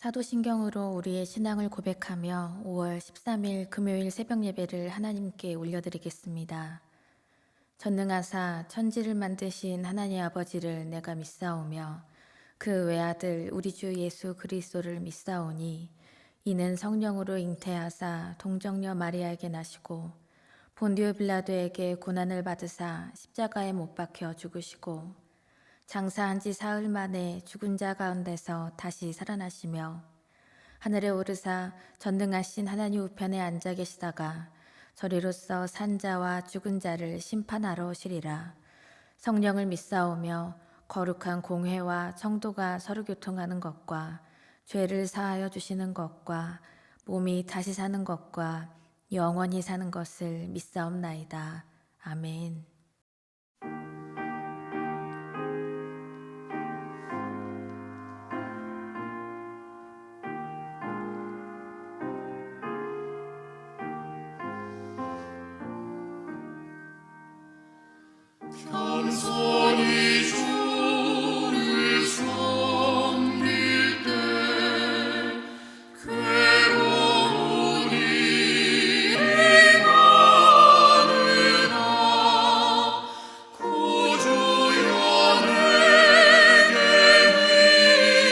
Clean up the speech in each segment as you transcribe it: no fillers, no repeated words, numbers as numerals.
사도신경으로 우리의 신앙을 고백하며 5월 13일 금요일 새벽 예배를 하나님께 올려드리겠습니다. 전능하사 천지를 만드신 하나님 아버지를 내가 믿사오며 그 외아들 우리 주 예수 그리스도를 믿사오니 이는 성령으로 잉태하사 동정녀 마리아에게 나시고 본디오 빌라도에게 고난을 받으사 십자가에 못 박혀 죽으시고 장사한 지 사흘 만에 죽은 자 가운데서 다시 살아나시며 하늘에 오르사 전능하신 하나님 우편에 앉아 계시다가 저리로서 산 자와 죽은 자를 심판하러 오시리라. 성령을 믿사오며 거룩한 공회와 성도가 서로 교통하는 것과 죄를 사하여 주시는 것과 몸이 다시 사는 것과 영원히 사는 것을 믿사옵나이다. 아멘. 겸손히 주를 섬길 때 괴로운 일이 많으나 구주여 내게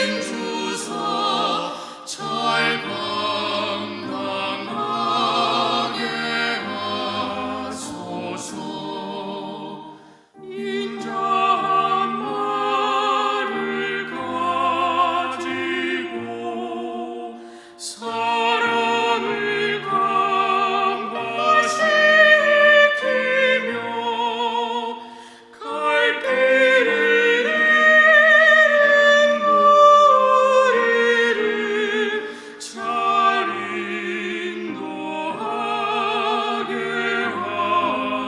힘 주사 잘 감당하게 하소서. 인자한 말을 가지고 사랑을 강화시키며 갈 길을 잃은 무리를 잘 인도하게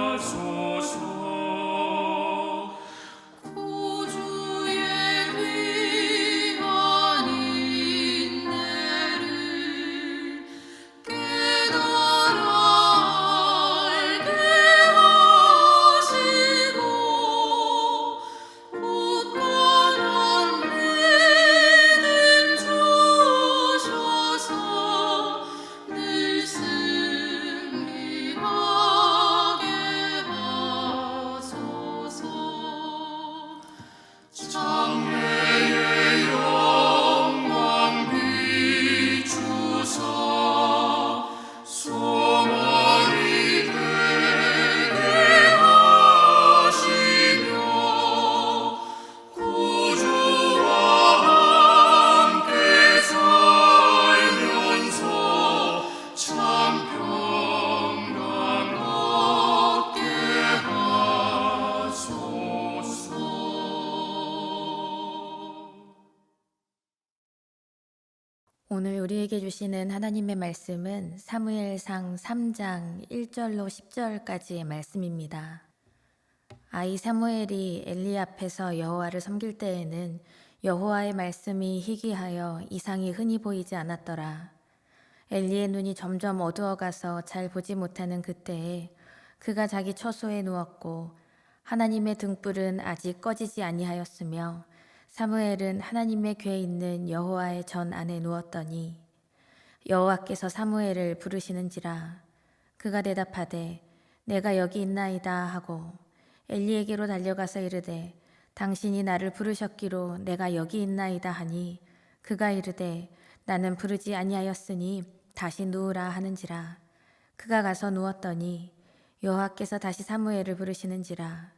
하소서. 구주의 귀한 인내를 깨달아 알게 하시고 굳건한 믿음 주셔서 늘 승리하게 하소서. 장래의 영광 비추사 소망이 되게 하시며 구주와 함께 살면서 참 평강 얻게 하소서. 오늘 우리에게 주시는 하나님의 말씀은 사무엘상 3장 1절로 10절까지의 말씀입니다. 아이 사무엘이 엘리 앞에서 여호와를 섬길 때에는 여호와의 말씀이 희귀하여 이상이 흔히 보이지 않았더라. 엘리의 눈이 점점 어두워가서 잘 보지 못하는 그때에 그가 자기 처소에 누웠고 하나님의 등불은 아직 꺼지지 아니하였으며 사무엘은 하나님의 궤에 있는 여호와의 전 안에 누웠더니 여호와께서 사무엘을 부르시는지라. 그가 대답하되 내가 여기 있나이다 하고 엘리에게로 달려가서 이르되 당신이 나를 부르셨기로 내가 여기 있나이다 하니 그가 이르되 나는 부르지 아니하였으니 다시 누우라 하는지라. 그가 가서 누웠더니 여호와께서 다시 사무엘을 부르시는지라.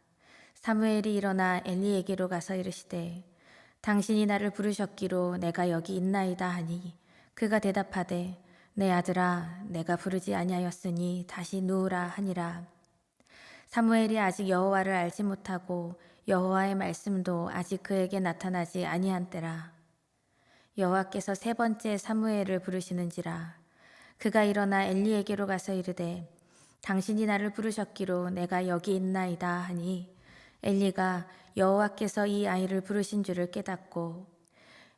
사무엘이 일어나 엘리에게로 가서 이르시되 당신이 나를 부르셨기로 내가 여기 있나이다 하니 그가 대답하되 내 아들아 내가 부르지 아니하였으니 다시 누우라 하니라. 사무엘이 아직 여호와를 알지 못하고 여호와의 말씀도 아직 그에게 나타나지 아니한 때라. 여호와께서 세 번째 사무엘을 부르시는지라. 그가 일어나 엘리에게로 가서 이르되 당신이 나를 부르셨기로 내가 여기 있나이다 하니 엘리가 여호와께서 이 아이를 부르신 줄을 깨닫고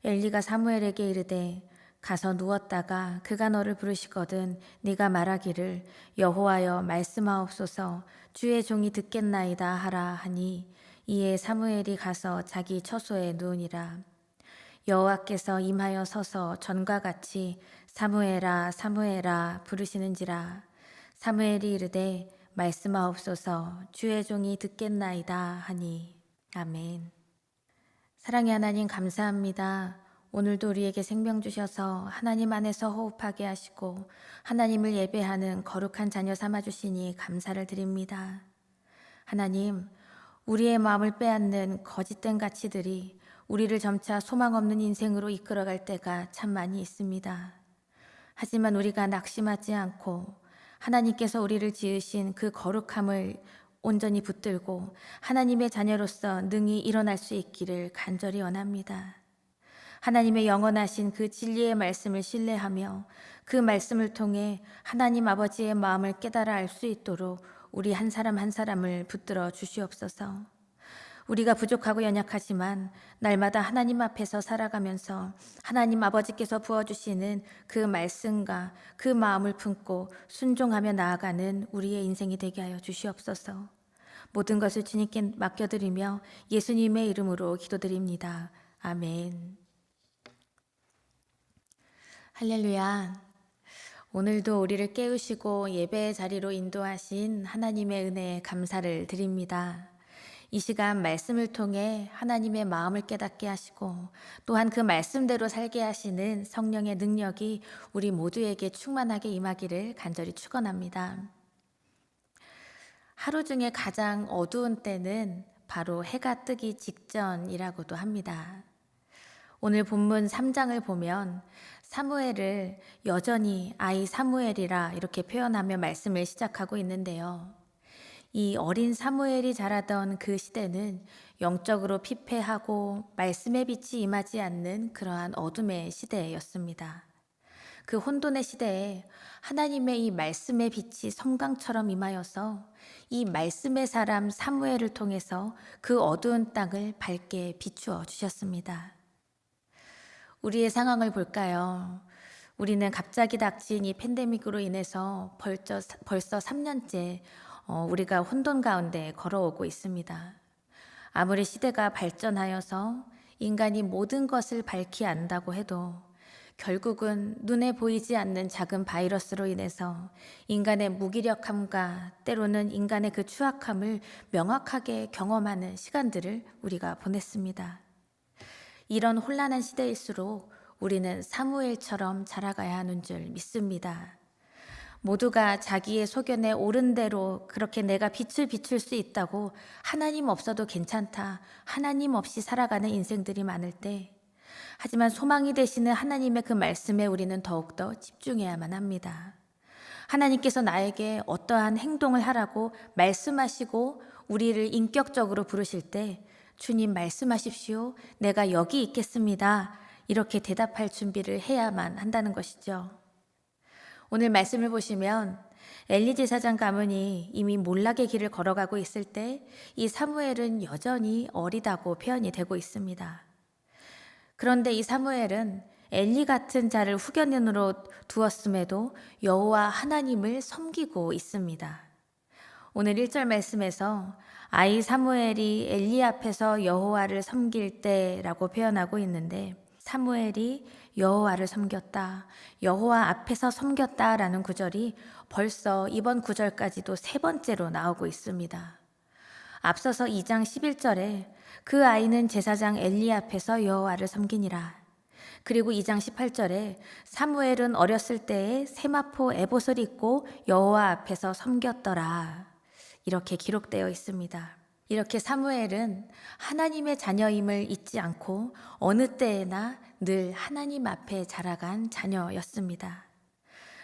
엘리가 사무엘에게 이르되 가서 누웠다가 그가 너를 부르시거든 네가 말하기를 여호와여 말씀하옵소서 주의 종이 듣겠나이다 하라 하니 이에 사무엘이 가서 자기 처소에 누우니라. 여호와께서 임하여 서서 전과 같이 사무엘아 사무엘아 부르시는지라. 사무엘이 이르되 말씀하옵소서 주의 종이 듣겠나이다 하니. 아멘. 사랑의 하나님 감사합니다. 오늘도 우리에게 생명 주셔서 하나님 안에서 호흡하게 하시고 하나님을 예배하는 거룩한 자녀 삼아주시니 감사를 드립니다. 하나님, 우리의 마음을 빼앗는 거짓된 가치들이 우리를 점차 소망 없는 인생으로 이끌어갈 때가 참 많이 있습니다. 하지만 우리가 낙심하지 않고 하나님께서 우리를 지으신 그 거룩함을 온전히 붙들고 하나님의 자녀로서 능히 일어날 수 있기를 간절히 원합니다. 하나님의 영원하신 그 진리의 말씀을 신뢰하며 그 말씀을 통해 하나님 아버지의 마음을 깨달아 알 수 있도록 우리 한 사람 한 사람을 붙들어 주시옵소서. 우리가 부족하고 연약하지만 날마다 하나님 앞에서 살아가면서 하나님 아버지께서 부어주시는 그 말씀과 그 마음을 품고 순종하며 나아가는 우리의 인생이 되게 하여 주시옵소서. 모든 것을 주님께 맡겨드리며 예수님의 이름으로 기도드립니다. 아멘. 할렐루야. 오늘도 우리를 깨우시고 예배의 자리로 인도하신 하나님의 은혜에 감사를 드립니다. 이 시간 말씀을 통해 하나님의 마음을 깨닫게 하시고 또한 그 말씀대로 살게 하시는 성령의 능력이 우리 모두에게 충만하게 임하기를 간절히 축원합니다. 하루 중에 가장 어두운 때는 바로 해가 뜨기 직전이라고도 합니다. 오늘 본문 3장을 보면 사무엘을 여전히 아이 사무엘이라 이렇게 표현하며 말씀을 시작하고 있는데요. 이 어린 사무엘이 자라던 그 시대는 영적으로 피폐하고 말씀의 빛이 임하지 않는 그러한 어둠의 시대였습니다. 그 혼돈의 시대에 하나님의 이 말씀의 빛이 섬광처럼 임하여서 이 말씀의 사람 사무엘을 통해서 그 어두운 땅을 밝게 비추어 주셨습니다. 우리의 상황을 볼까요? 우리는 갑자기 닥친 이 팬데믹으로 인해서 벌써 3년째 우리가 혼돈 가운데 걸어오고 있습니다. 아무리 시대가 발전하여서 인간이 모든 것을 밝히 안다고 해도 결국은 눈에 보이지 않는 작은 바이러스로 인해서 인간의 무기력함과 때로는 인간의 그 추악함을 명확하게 경험하는 시간들을 우리가 보냈습니다. 이런 혼란한 시대일수록 우리는 사무엘처럼 자라가야 하는 줄 믿습니다. 모두가 자기의 소견에 옳은 대로 그렇게 내가 빛을 비출 수 있다고 하나님 없어도 괜찮다, 하나님 없이 살아가는 인생들이 많을 때, 하지만 소망이 되시는 하나님의 그 말씀에 우리는 더욱더 집중해야만 합니다. 하나님께서 나에게 어떠한 행동을 하라고 말씀하시고 우리를 인격적으로 부르실 때 주님 말씀하십시오. 내가 여기 있겠습니다. 이렇게 대답할 준비를 해야만 한다는 것이죠. 오늘 말씀을 보시면 엘리 제사장 가문이 이미 몰락의 길을 걸어가고 있을 때 이 사무엘은 여전히 어리다고 표현이 되고 있습니다. 그런데 이 사무엘은 엘리 같은 자를 후견인으로 두었음에도 여호와 하나님을 섬기고 있습니다. 오늘 1절 말씀에서 아이 사무엘이 엘리 앞에서 여호와를 섬길 때라고 표현하고 있는데 사무엘이 여호와를 섬겼다, 여호와 앞에서 섬겼다라는 구절이 벌써 이번 구절까지도 3번째로 나오고 있습니다. 앞서서 2장 11절에 그 아이는 제사장 엘리 앞에서 여호와를 섬기니라. 그리고 2장 18절에 사무엘은 어렸을 때에 세마포 에봇을 입고 여호와 앞에서 섬겼더라. 이렇게 기록되어 있습니다. 이렇게 사무엘은 하나님의 자녀임을 잊지 않고 어느 때에나 늘 하나님 앞에 자라간 자녀였습니다.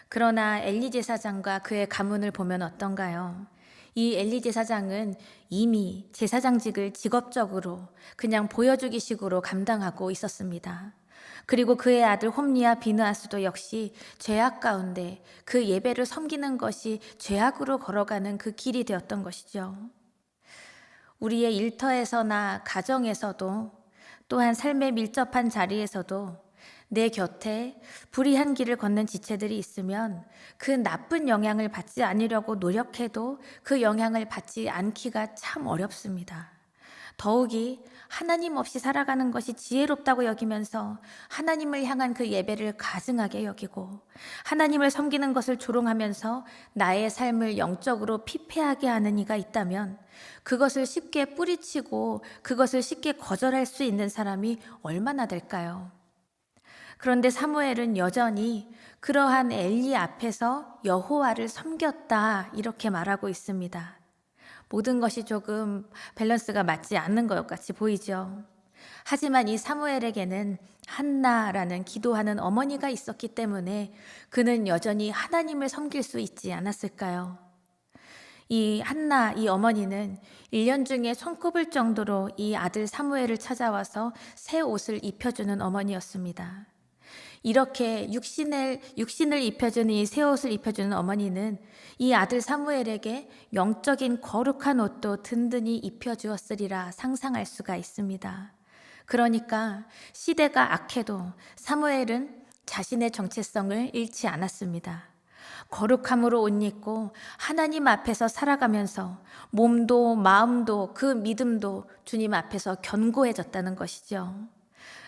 그러나 엘리 제사장과 그의 가문을 보면 어떤가요? 이 엘리 제사장은 이미 제사장직을 직업적으로 그냥 보여주기식으로 감당하고 있었습니다. 그리고 그의 아들 홈리와 비느하스도 역시 죄악 가운데 그 예배를 섬기는 것이 죄악으로 걸어가는 그 길이 되었던 것이죠. 우리의 일터에서나 가정에서도 또한 삶에 밀접한 자리에서도 내 곁에 불의한 길을 걷는 지체들이 있으면 그 나쁜 영향을 받지 않으려고 노력해도 그 영향을 받지 않기가 참 어렵습니다. 더욱이 하나님 없이 살아가는 것이 지혜롭다고 여기면서 하나님을 향한 그 예배를 가증하게 여기고 하나님을 섬기는 것을 조롱하면서 나의 삶을 영적으로 피폐하게 하는 이가 있다면 그것을 쉽게 뿌리치고 그것을 쉽게 거절할 수 있는 사람이 얼마나 될까요? 그런데 사무엘은 여전히 그러한 엘리 앞에서 여호와를 섬겼다 이렇게 말하고 있습니다. 모든 것이 조금 밸런스가 맞지 않는 것 같이 보이죠. 하지만 이 사무엘에게는 한나라는 기도하는 어머니가 있었기 때문에 그는 여전히 하나님을 섬길 수 있지 않았을까요? 이 한나, 이 어머니는 1년 중에 손꼽을 정도로 이 아들 사무엘을 찾아와서 새 옷을 입혀주는 어머니였습니다. 이렇게 육신을 입혀주는 이 새 옷을 입혀주는 어머니는 이 아들 사무엘에게 영적인 거룩한 옷도 든든히 입혀주었으리라 상상할 수가 있습니다. 그러니까 시대가 악해도 사무엘은 자신의 정체성을 잃지 않았습니다. 거룩함으로 옷 입고 하나님 앞에서 살아가면서 몸도 마음도 그 믿음도 주님 앞에서 견고해졌다는 것이죠.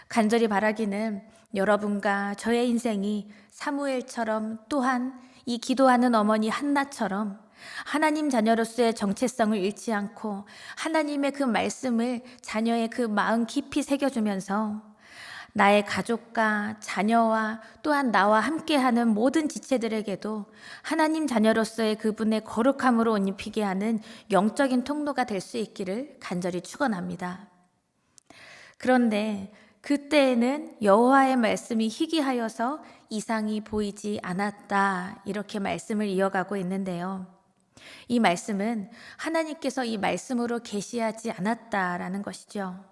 간절히 바라기는 여러분과 저의 인생이 사무엘처럼 또한 이 기도하는 어머니 한나처럼 하나님 자녀로서의 정체성을 잃지 않고 하나님의 그 말씀을 자녀의 그 마음 깊이 새겨주면서 나의 가족과 자녀와 또한 나와 함께하는 모든 지체들에게도 하나님 자녀로서의 그분의 거룩함으로 옷 입히게 하는 영적인 통로가 될 수 있기를 간절히 축원합니다. 그런데 그때에는 여호와의 말씀이 희귀하여서 이상이 보이지 않았다 이렇게 말씀을 이어가고 있는데요. 이 말씀은 하나님께서 이 말씀으로 계시하지 않았다라는 것이죠.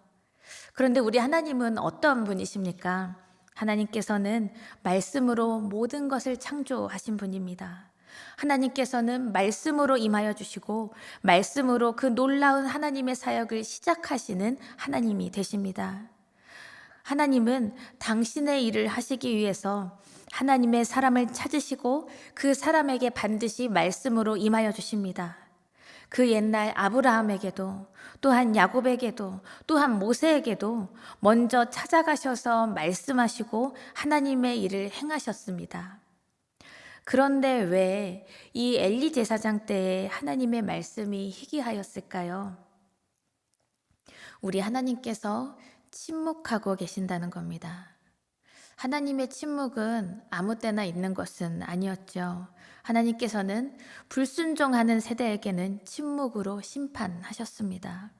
그런데 우리 하나님은 어떤 분이십니까? 하나님께서는 말씀으로 모든 것을 창조하신 분입니다. 하나님께서는 말씀으로 임하여 주시고 말씀으로 그 놀라운 하나님의 사역을 시작하시는 하나님이 되십니다. 하나님은 당신의 일을 하시기 위해서 하나님의 사람을 찾으시고 그 사람에게 반드시 말씀으로 임하여 주십니다. 그 옛날 아브라함에게도 또한 야곱에게도 또한 모세에게도 먼저 찾아가셔서 말씀하시고 하나님의 일을 행하셨습니다. 그런데 왜 이 엘리 제사장 때에 하나님의 말씀이 희귀하였을까요? 우리 하나님께서 침묵하고 계신다는 겁니다. 하나님의 침묵은 아무 때나 있는 것은 아니었죠. 하나님께서는 불순종하는 세대에게는 침묵으로 심판하셨습니다.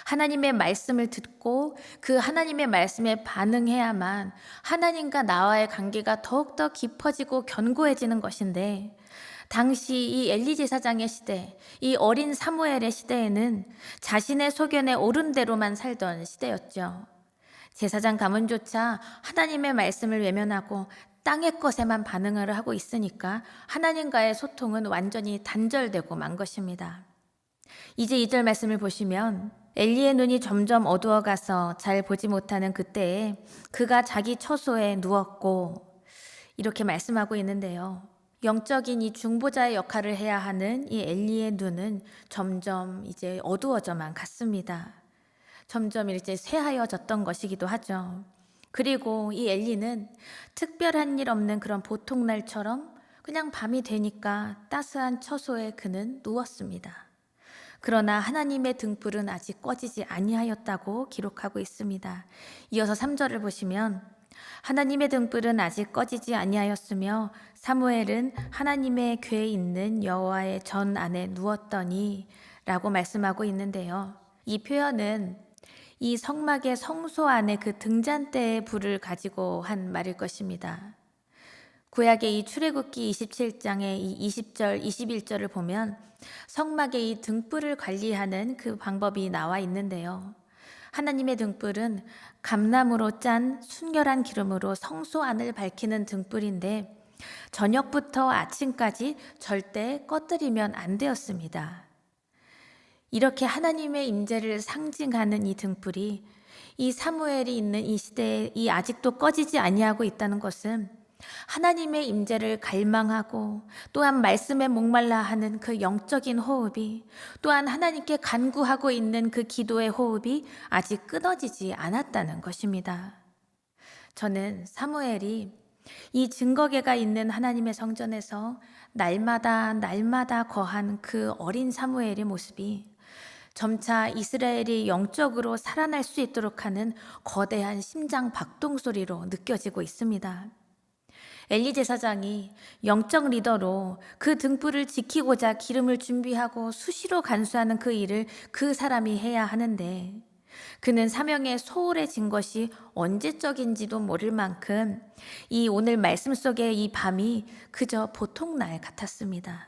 하나님의 말씀을 듣고 그 하나님의 말씀에 반응해야만 하나님과 나와의 관계가 더욱더 깊어지고 견고해지는 것인데 당시 이 엘리 제사장의 시대, 이 어린 사무엘의 시대에는 자신의 소견에 옳은 대로만 살던 시대였죠. 제사장 가문조차 하나님의 말씀을 외면하고 땅의 것에만 반응을 하고 있으니까 하나님과의 소통은 완전히 단절되고 만 것입니다. 이제 2절 말씀을 보시면 엘리의 눈이 점점 어두워가서 잘 보지 못하는 그때에 그가 자기 처소에 누웠고 이렇게 말씀하고 있는데요. 영적인 이 중보자의 역할을 해야 하는 이 엘리의 눈은 점점 이제 어두워져만 갔습니다. 점점 이제 쇠하여졌던 것이기도 하죠. 그리고 이 엘리는 특별한 일 없는 그런 보통날처럼 그냥 밤이 되니까 따스한 처소에 그는 누웠습니다. 그러나 하나님의 등불은 아직 꺼지지 아니하였다고 기록하고 있습니다. 이어서 3절을 보시면 하나님의 등불은 아직 꺼지지 아니하였으며 사무엘은 하나님의 궤에 있는 여호와의 전 안에 누웠더니 라고 말씀하고 있는데요. 이 표현은 이 성막의 성소 안에 그 등잔대의 불을 가지고 한 말일 것입니다. 구약의 이 출애굽기 27장의 이 20절, 21절을 보면 성막의 이 등불을 관리하는 그 방법이 나와 있는데요. 하나님의 등불은 감나무로 짠 순결한 기름으로 성소 안을 밝히는 등불인데 저녁부터 아침까지 절대 꺼뜨리면 안 되었습니다. 이렇게 하나님의 임재를 상징하는 이 등불이 이 사무엘이 있는 이 시대에 이 아직도 꺼지지 아니하고 있다는 것은 하나님의 임재를 갈망하고 또한 말씀에 목말라 하는 그 영적인 호흡이, 또한 하나님께 간구하고 있는 그 기도의 호흡이 아직 끊어지지 않았다는 것입니다. 저는 사무엘이 이 증거궤가 있는 하나님의 성전에서 날마다 거한 그 어린 사무엘의 모습이 점차 이스라엘이 영적으로 살아날 수 있도록 하는 거대한 심장 박동 소리로 느껴지고 있습니다. 엘리 제사장이 영적 리더로 그 등불을 지키고자 기름을 준비하고 수시로 간수하는 그 일을 그 사람이 해야 하는데, 그는 사명에 소홀해진 것이 언제적인지도 모를 만큼 이 오늘 말씀 속의 이 밤이 그저 보통 날 같았습니다.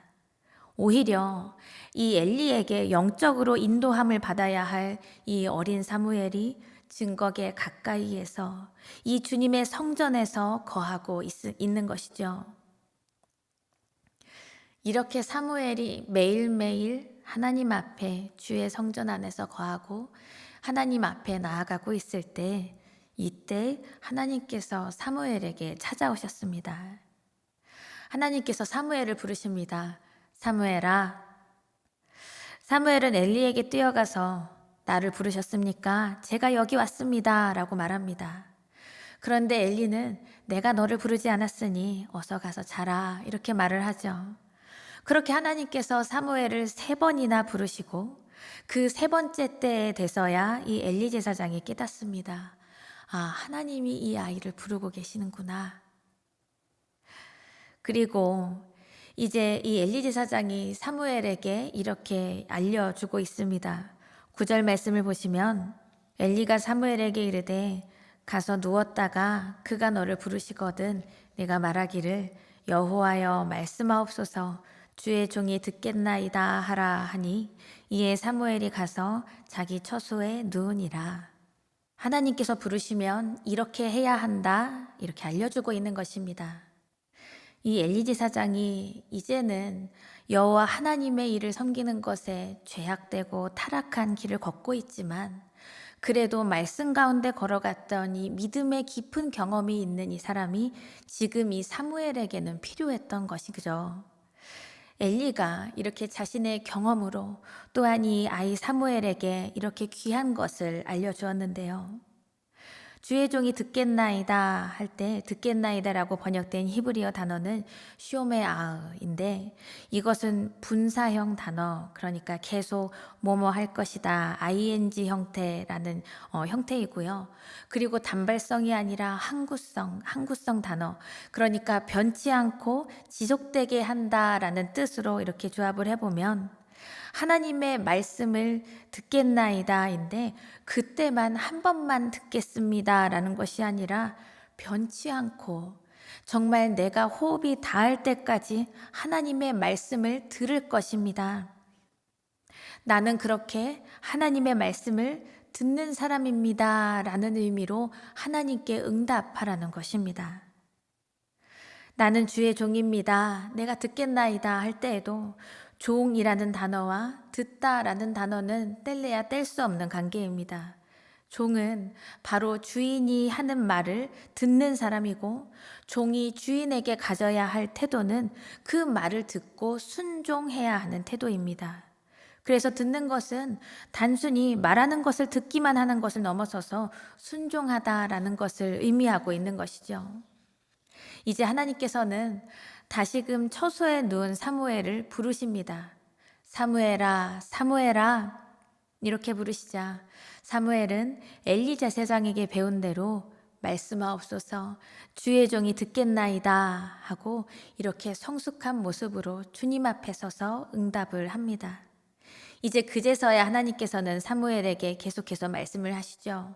오히려 이 엘리에게 영적으로 인도함을 받아야 할 이 어린 사무엘이 증거궤 가까이에서 이 주님의 성전에서 거하고 있는 것이죠. 이렇게 사무엘이 매일매일 하나님 앞에 주의 성전 안에서 거하고 하나님 앞에 나아가고 있을 때, 이때 하나님께서 사무엘에게 찾아오셨습니다. 하나님께서 사무엘을 부르십니다. 사무엘아. 사무엘은 엘리에게 뛰어가서 나를 부르셨습니까? 제가 여기 왔습니다 라고 말합니다. 그런데 엘리는 내가 너를 부르지 않았으니 어서 가서 자라, 이렇게 말을 하죠. 그렇게 하나님께서 사무엘을 3번이나 부르시고 그 3번째 때에 돼서야 이 엘리 제사장이 깨닫습니다. 아, 하나님이 이 아이를 부르고 계시는구나. 그리고 이제 이 엘리 제사장이 사무엘에게 이렇게 알려주고 있습니다. 9절 말씀을 보시면 엘리가 사무엘에게 이르되 가서 누웠다가 그가 너를 부르시거든 내가 말하기를 여호와여 말씀하옵소서 주의 종이 듣겠나이다 하라 하니 이에 사무엘이 가서 자기 처소에 누우니라. 하나님께서 부르시면 이렇게 해야 한다, 이렇게 알려주고 있는 것입니다. 이 엘리 제사장이 이제는 여호와 하나님의 일을 섬기는 것에 죄악되고 타락한 길을 걷고 있지만, 그래도 말씀 가운데 걸어갔던 이 믿음의 깊은 경험이 있는 이 사람이 지금 이 사무엘에게는 필요했던 것이죠. 엘리가 이렇게 자신의 경험으로 또한 이 아이 사무엘에게 이렇게 귀한 것을 알려주었는데요. 주의 종이 듣겠나이다 할 때 듣겠나이다라고 번역된 히브리어 단어는 쇼메아인데, 이것은 분사형 단어, 그러니까 계속 뭐뭐 할 것이다, ing 형태라는 형태이고요. 그리고 단발성이 아니라 항구성 단어, 그러니까 변치 않고 지속되게 한다라는 뜻으로 이렇게 조합을 해보면 하나님의 말씀을 듣겠나이다인데 그때만 한 번만 듣겠습니다 라는 것이 아니라 변치 않고 정말 내가 호흡이 닿을 때까지 하나님의 말씀을 들을 것입니다. 나는 그렇게 하나님의 말씀을 듣는 사람입니다 라는 의미로 하나님께 응답하라는 것입니다. 나는 주의 종입니다. 내가 듣겠나이다 할 때에도 종이라는 단어와 듣다라는 단어는 뗄래야 뗄 수 없는 관계입니다. 종은 바로 주인이 하는 말을 듣는 사람이고, 종이 주인에게 가져야 할 태도는 그 말을 듣고 순종해야 하는 태도입니다. 그래서 듣는 것은 단순히 말하는 것을 듣기만 하는 것을 넘어서서 순종하다라는 것을 의미하고 있는 것이죠. 이제 하나님께서는 다시금 처소에 누운 사무엘을 부르십니다. 사무엘아, 사무엘아, 이렇게 부르시자 사무엘은 엘리 제사장에게 배운 대로 말씀하옵소서 주의 종이 듣겠나이다 하고 이렇게 성숙한 모습으로 주님 앞에 서서 응답을 합니다. 이제 그제서야 하나님께서는 사무엘에게 계속해서 말씀을 하시죠.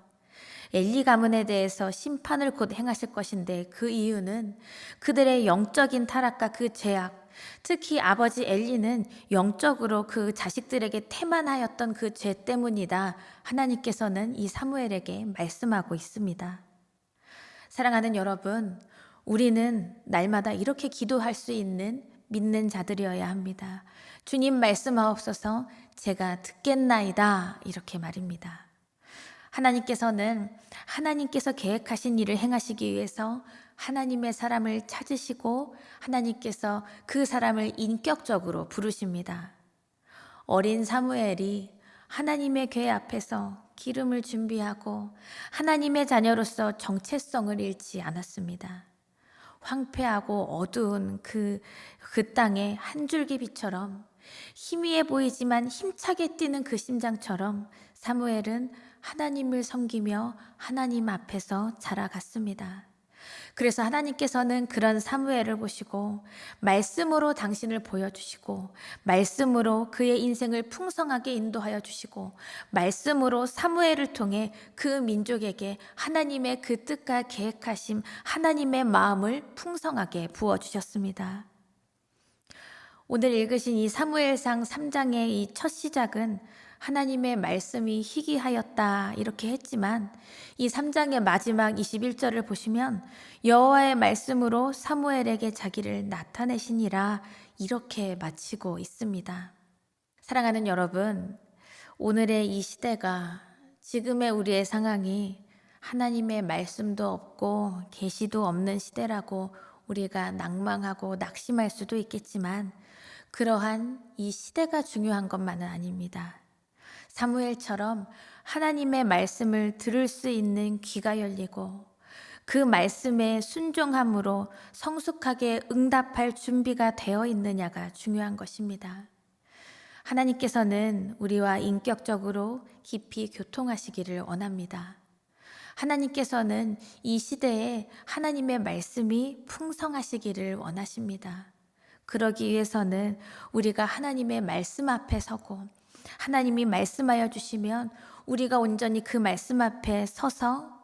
엘리 가문에 대해서 심판을 곧 행하실 것인데, 그 이유는 그들의 영적인 타락과 그 죄악, 특히 아버지 엘리는 영적으로 그 자식들에게 태만하였던 그 죄 때문이다. 하나님께서는 이 사무엘에게 말씀하고 있습니다. 사랑하는 여러분, 우리는 날마다 이렇게 기도할 수 있는 믿는 자들이어야 합니다. 주님 말씀하옵소서 제가 듣겠나이다, 이렇게 말입니다. 하나님께서는 하나님께서 계획하신 일을 행하시기 위해서 하나님의 사람을 찾으시고 하나님께서 그 사람을 인격적으로 부르십니다. 어린 사무엘이 하나님의 궤 앞에서 기름을 준비하고 하나님의 자녀로서 정체성을 잃지 않았습니다. 황폐하고 어두운 그 땅에 한 줄기 빛처럼 희미해 보이지만 힘차게 뛰는 그 심장처럼 사무엘은 하나님을 섬기며 하나님 앞에서 자라갔습니다. 그래서 하나님께서는 그런 사무엘을 보시고 말씀으로 당신을 보여주시고 말씀으로 그의 인생을 풍성하게 인도하여 주시고 말씀으로 사무엘을 통해 그 민족에게 하나님의 그 뜻과 계획하심 하나님의 마음을 풍성하게 부어주셨습니다. 오늘 읽으신 이 사무엘상 3장의 이 첫 시작은 하나님의 말씀이 희귀하였다 이렇게 했지만 이 3장의 마지막 21절을 보시면 여호와의 말씀으로 사무엘에게 자기를 나타내시니라 이렇게 마치고 있습니다. 사랑하는 여러분, 오늘의 이 시대가 지금의 우리의 상황이 하나님의 말씀도 없고 계시도 없는 시대라고 우리가 낭망하고 낙심할 수도 있겠지만 그러한 이 시대가 중요한 것만은 아닙니다. 사무엘처럼 하나님의 말씀을 들을 수 있는 귀가 열리고 그 말씀에 순종함으로 성숙하게 응답할 준비가 되어 있느냐가 중요한 것입니다. 하나님께서는 우리와 인격적으로 깊이 교통하시기를 원합니다. 하나님께서는 이 시대에 하나님의 말씀이 풍성하시기를 원하십니다. 그러기 위해서는 우리가 하나님의 말씀 앞에 서고 하나님이 말씀하여 주시면 우리가 온전히 그 말씀 앞에 서서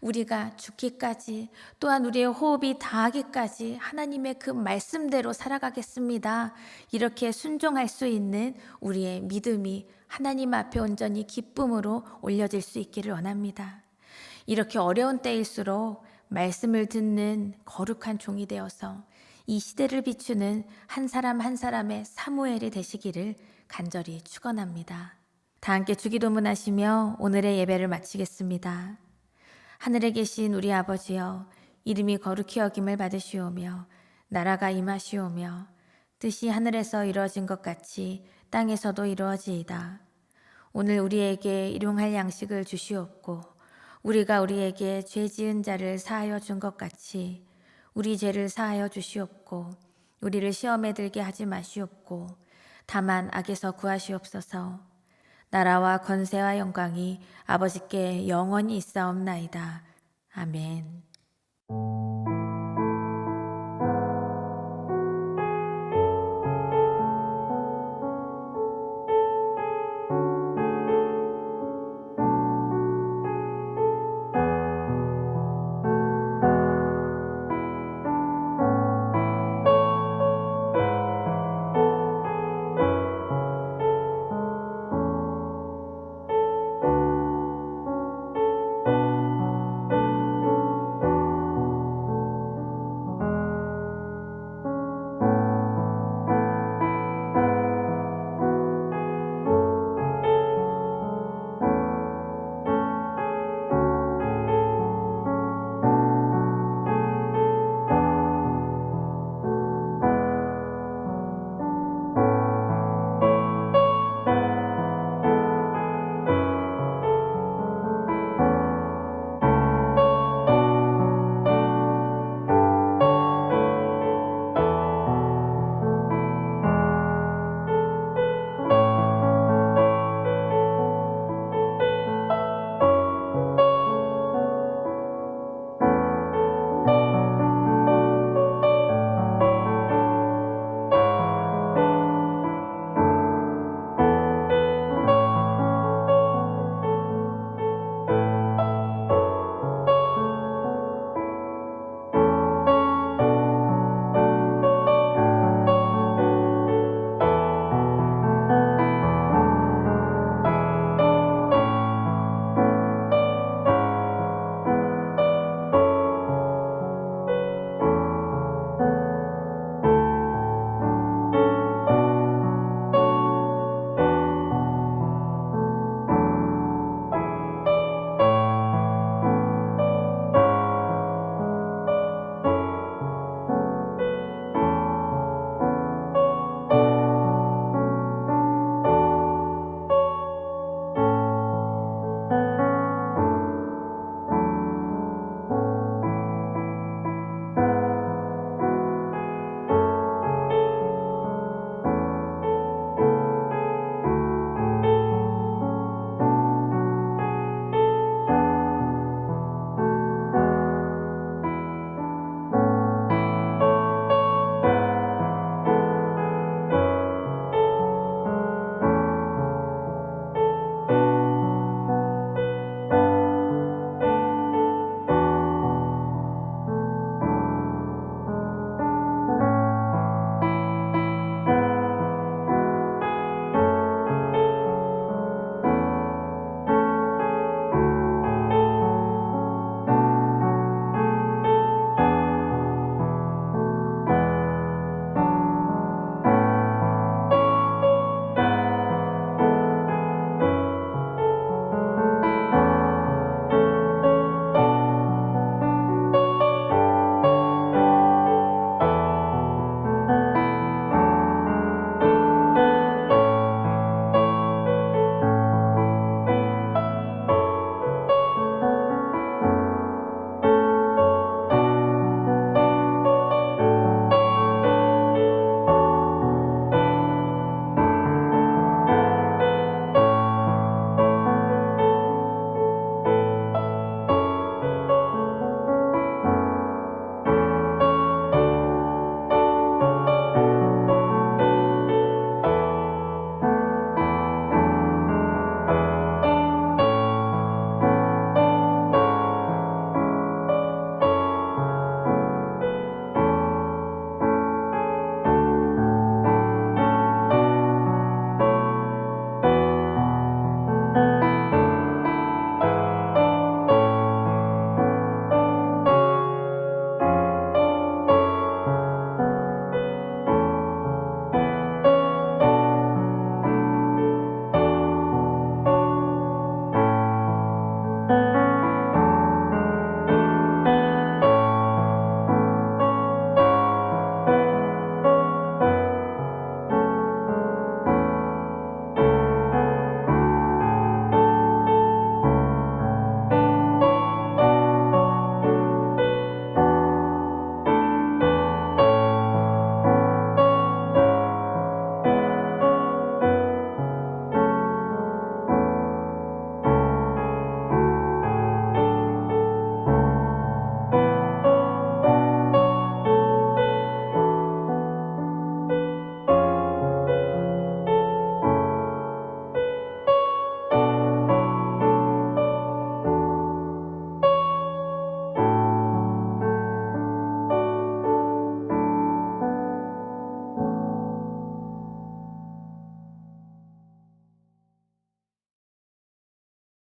우리가 죽기까지 또한 우리의 호흡이 다하기까지 하나님의 그 말씀대로 살아가겠습니다. 이렇게 순종할 수 있는 우리의 믿음이 하나님 앞에 온전히 기쁨으로 올려질 수 있기를 원합니다. 이렇게 어려운 때일수록 말씀을 듣는 거룩한 종이 되어서 이 시대를 비추는 한 사람 한 사람의 사무엘이 되시기를 간절히 축원합니다. 다 함께 주기도문 하시며 오늘의 예배를 마치겠습니다. 하늘에 계신 우리 아버지여, 이름이 거룩히 여김을 받으시오며 나라가 임하시오며 뜻이 하늘에서 이루어진 것 같이 땅에서도 이루어지이다. 오늘 우리에게 일용할 양식을 주시옵고 우리가 우리에게 죄 지은 자를 사하여 준 것 같이 우리 죄를 사하여 주시옵고 우리를 시험에 들게 하지 마시옵고 다만 악에서 구하시옵소서. 나라와 권세와 영광이 아버지께 영원히 있사옵나이다. 아멘.